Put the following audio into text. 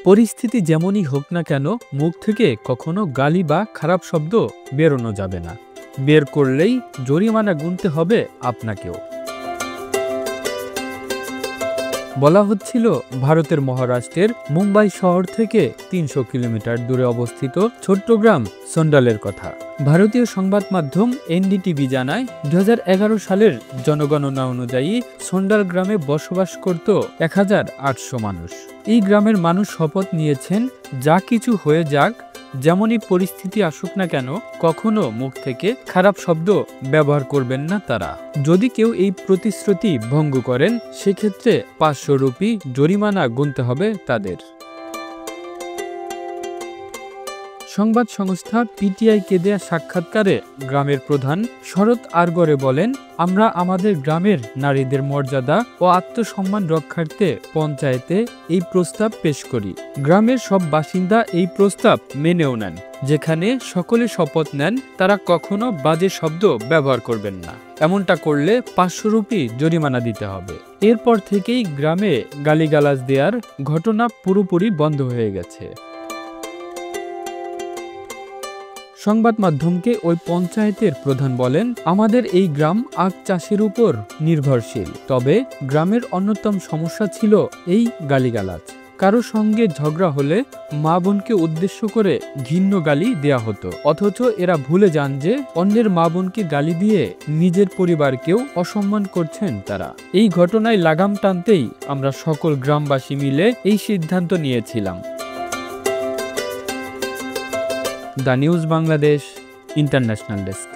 পরিস্থিতি যেমনই হোক না কেন মুখ থেকে কখনো গালি বা খারাপ শব্দ বেরোনো যাবে না। বের করলেই জরিমানা গুনতে হবে আপনাকেও। বলা হচ্ছিল ভারতের মহারাষ্ট্রের মুম্বাই শহর থেকে ৩০০ কিলোমিটার দূরে অবস্থিত ছোট্ট গ্রাম সোন্ডালের কথা। ভারতীয় সংবাদ মাধ্যম এনডিটিভি জানায় ২০১১ সালের জনগণনা অনুযায়ী সোন্ডাল গ্রামে বসবাস করত ১,৮০০ মানুষ। এই গ্রামের মানুষ শপথ নিয়েছেন, যা কিছু হয়ে যাক, যেমনই পরিস্থিতি আসুক না কেন, কখনো মুখ থেকে খারাপ শব্দ ব্যবহার করবেন না তারা। যদি কেউ এই প্রতিশ্রুতি ভঙ্গ করেন, সেক্ষেত্রে ৫০০ রুপি জরিমানা গুনতে হবে তাদের। সংবাদ সংস্থা পিটিআইকে দেয়া সাক্ষাৎকারে গ্রামের প্রধান শরৎ আরগরে বলেন, আমরা আমাদের গ্রামের নারীদের মর্যাদা ও আত্মসম্মান রক্ষার্থে পঞ্চায়েতে এই প্রস্তাব পেশ করি। গ্রামের সব বাসিন্দা এই প্রস্তাব মেনেও নেন। যেখানে সকলে শপথ নেন তারা কখনো বাজে শব্দ ব্যবহার করবেন না। এমনটা করলে ৫০০ রুপি জরিমানা দিতে হবে। এরপর থেকেই গ্রামে গালিগালাজ দেওয়ার ঘটনা পুরোপুরি বন্ধ হয়ে গেছে। সংবাদ মাধ্যমকে ওই পঞ্চায়েতের প্রধান বলেন, আমাদের এই গ্রাম আখ চাষের উপর নির্ভরশীল। তবে গ্রামের অন্যতম সমস্যা ছিল এই গালিগালাজ। কারো সঙ্গে ঝগড়া হলে মা বোনকে উদ্দেশ্য করে ঘৃণ্য গালি দেয়া হতো। অথচ এরা ভুলে যান যে অন্যের মা বোনকে গালি দিয়ে নিজের পরিবারকেও অসম্মান করছেন তারা। এই ঘটনায় লাগাম টানতেই আমরা সকল গ্রামবাসী মিলে এই সিদ্ধান্ত নিয়েছিলাম। The news Bangladesh international desk.